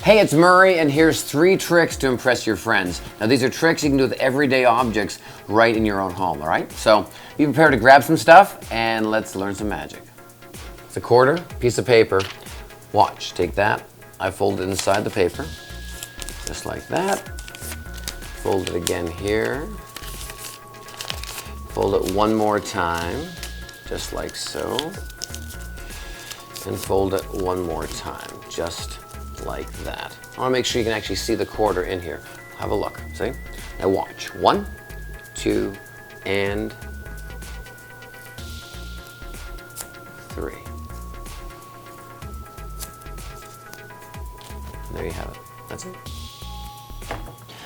Hey, it's Murray, and here's 3 tricks to impress your friends. Now, these are tricks you can do with everyday objects right in your own home, all right? So, be prepared to grab some stuff, and let's learn some magic. It's a quarter, piece of paper. Watch, take that. I fold it inside the paper, just like that. Fold it again here. Fold it one more time, just like so. And fold it one more time, just like that. I want to make sure you can actually see the quarter in here. Have a look, see? Now watch. 1, 2, and 3. There you have it. That's it. All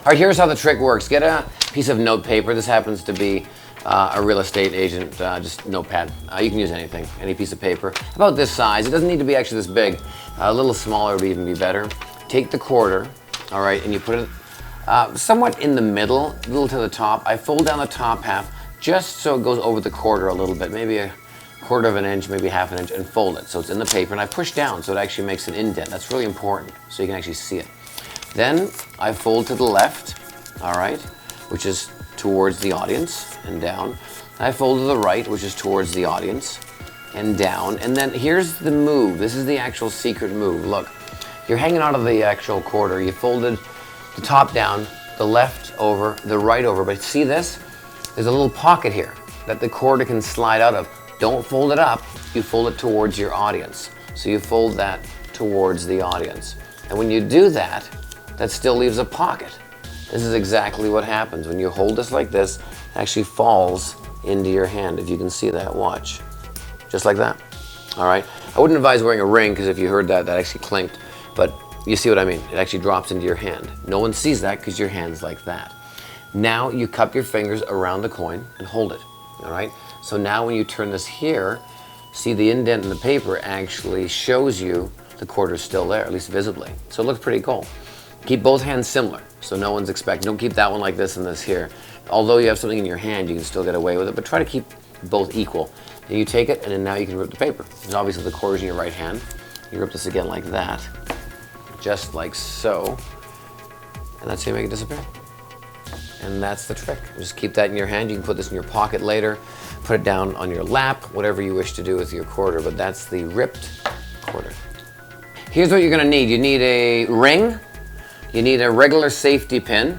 right, here's how the trick works. Get a piece of note paper. This happens to be a real estate agent, just notepad. You can use anything, any piece of paper. About this size. It doesn't need to be actually this big. A little smaller would even be better. Take the quarter, all right, and you put it somewhat in the middle, a little to the top. I fold down the top half just so it goes over the quarter a little bit, maybe a quarter of an inch, maybe half an inch, and fold it so it's in the paper. And I push down so it actually makes an indent. That's really important so you can actually see it. Then I fold to the left, all right, which is towards the audience, and down. I fold to the right, which is towards the audience, and down. And then here's the move. This is the actual secret move. Look, you're hanging out of the actual quarter. You folded the top down, the left over, the right over. But see this? There's a little pocket here that the quarter can slide out of. Don't fold it up. You fold it towards your audience. So you fold that towards the audience. And when you do that, that still leaves a pocket. This is exactly what happens. When you hold this like this, it actually falls into your hand. If you can see that, watch. Just like that. All right? I wouldn't advise wearing a ring because if you heard that, that actually clinked. But you see what I mean? It actually drops into your hand. No one sees that because your hand's like that. Now you cup your fingers around the coin and hold it. All right? So now when you turn this here, see the indent in the paper actually shows you the quarter's still there, at least visibly. So it looks pretty cool. Keep both hands similar, so no one's expecting. Don't keep that one like this and this here. Although you have something in your hand, you can still get away with it, but try to keep both equal. And you take it, and then now you can rip the paper. And obviously the quarter's in your right hand. You rip this again like that, just like so. And that's how you make it disappear. And that's the trick. Just keep that in your hand. You can put this in your pocket later, put it down on your lap, whatever you wish to do with your quarter, but that's the ripped quarter. Here's what you're gonna need. You need a ring. You need a regular safety pin,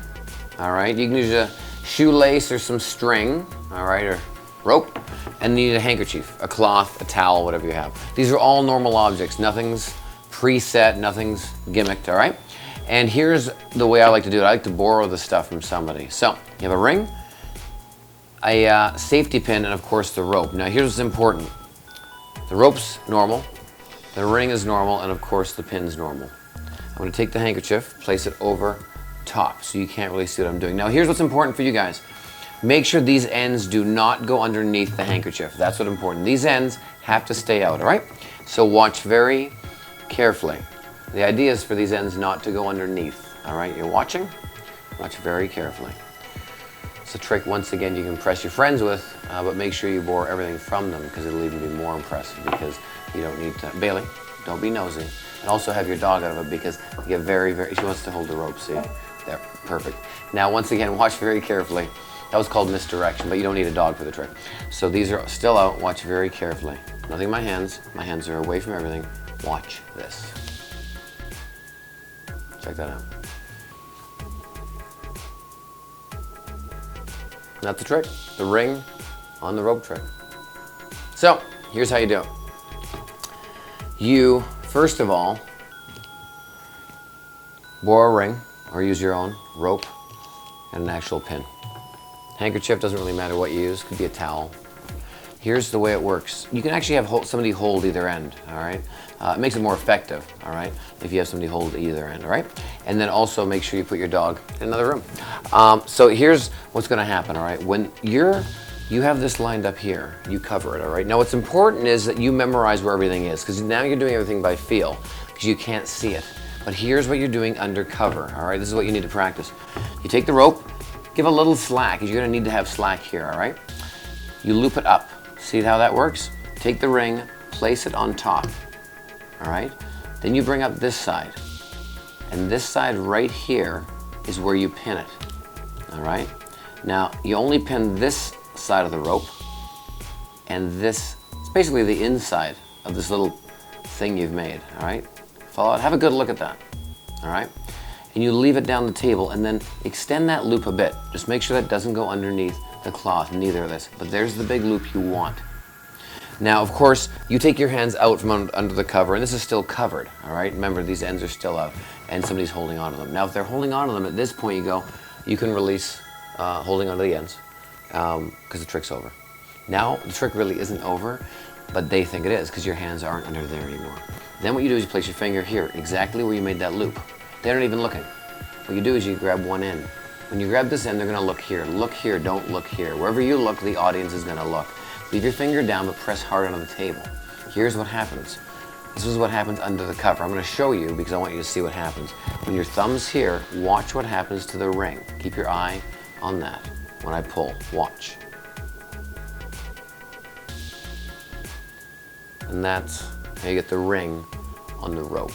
all right? You can use a shoelace or some string, all right, or rope. And you need a handkerchief, a cloth, a towel, whatever you have. These are all normal objects. Nothing's preset, nothing's gimmicked, all right? And here's the way I like to do it. I like to borrow the stuff from somebody. So you have a ring, a safety pin, and of course the rope. Now here's what's important. The rope's normal, the ring is normal, and of course the pin's normal. I'm going to take the handkerchief, place it over top so you can't really see what I'm doing. Now here's what's important for you guys. Make sure these ends do not go underneath the handkerchief. That's what's important. These ends have to stay out, all right? So watch very carefully. The idea is for these ends not to go underneath, all right? You're watching? Watch very carefully. It's a trick, once again, you can impress your friends with, but make sure you borrow everything from them because it'll even be more impressive because you don't need to. Bailey, don't be nosy. And also have your dog out of it because you get very, she wants to hold the rope, see? There, perfect. Now, once again, watch very carefully. That was called misdirection, but you don't need a dog for the trick. So these are still out, watch very carefully. Nothing in my hands are away from everything. Watch this. Check that out. That's the trick, the ring on the rope trick. So, here's how you do it. You, first of all, borrow a ring or use your own rope and an actual pin. Handkerchief, doesn't really matter what you use, could be a towel. Here's the way it works. You can actually have somebody hold either end, all right? It makes it more effective, all right, if you have somebody hold either end, all right? And then also make sure you put your dog in another room. So here's what's gonna happen, all right? When you have this lined up here, you cover it, all right? Now what's important is that you memorize where everything is because now you're doing everything by feel because you can't see it. But here's what you're doing undercover, all right? This is what you need to practice. You take the rope, give a little slack, because you're gonna need to have slack here, all right? You loop it up. See how that works? Take the ring, place it on top, all right? Then you bring up this side, And this side right here is where you pin it, all right? Now, you only pin this side of the rope, and this, it's basically the inside of this little thing you've made, all right? Follow it, have a good look at that, all right? And you leave it down the table and then extend that loop a bit. Just make sure that doesn't go underneath the cloth, neither of this, but there's the big loop you want. Now, of course, you take your hands out from under the cover, and this is still covered, all right? Remember, these ends are still out, and somebody's holding on to them. Now, if they're holding on to them, at this point you can release holding onto the ends, because the trick's over. Now, the trick really isn't over, but they think it is, because your hands aren't under there anymore. Then what you do is you place your finger here, exactly where you made that loop. They're not even looking. What you do is you grab one end. When you grab this end, they're gonna look here, don't look here. Wherever you look, the audience is gonna look. Leave your finger down, but press hard onto the table. Here's what happens. This is what happens under the cover. I'm gonna show you because I want you to see what happens. When your thumb's here, watch what happens to the ring. Keep your eye on that. When I pull, watch. And that's how you get the ring on the rope.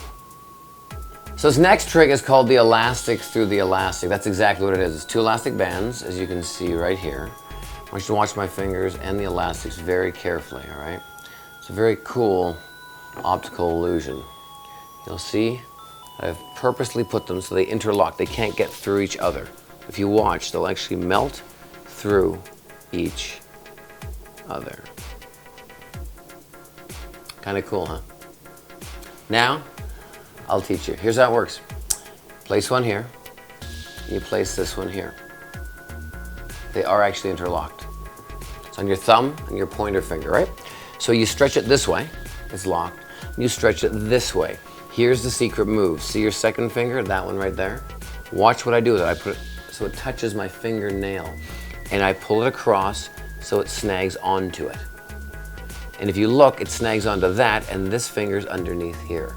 So this next trick is called the elastic through the elastic. That's exactly what it is. It's 2 elastic bands, as you can see right here. I want you to watch my fingers and the elastics very carefully, all right? It's a very cool optical illusion. You'll see I've purposely put them so they interlock. They can't get through each other. If you watch, they'll actually melt through each other. Kind of cool, huh? Now, I'll teach you. Here's how it works. Place one here. You place this one here. They are actually interlocked. It's on your thumb and your pointer finger, right? So you stretch it this way, it's locked. You stretch it this way. Here's the secret move. See your second finger, that one right there? Watch what I do with it. I put it so it touches my fingernail. And I pull it across so it snags onto it. And if you look, it snags onto that, and this finger's underneath here,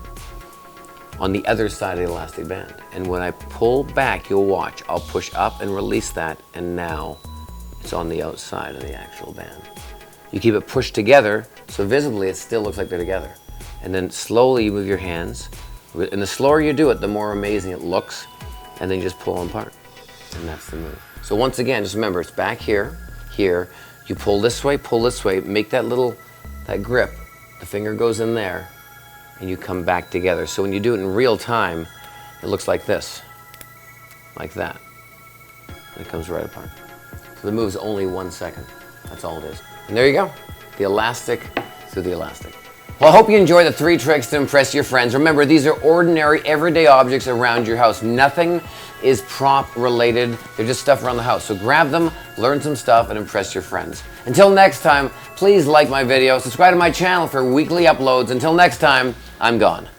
on the other side of the elastic band. And when I pull back, you'll watch, I'll push up and release that, and now it's on the outside of the actual band. You keep it pushed together, so visibly it still looks like they're together. And then slowly you move your hands, and the slower you do it, the more amazing it looks, and then you just pull them apart, and that's the move. So once again, just remember, it's back here, here, you pull this way, make that grip, the finger goes in there, and you come back together. So when you do it in real time, it looks like this, like that. And it comes right apart. So the move's only 1 second. That's all it is. And there you go, the elastic through the elastic. Well, I hope you enjoy the 3 tricks to impress your friends. Remember, these are ordinary, everyday objects around your house. Nothing is prop related. They're just stuff around the house. So grab them, learn some stuff, and impress your friends. Until next time, please like my video, subscribe to my channel for weekly uploads. Until next time, I'm gone.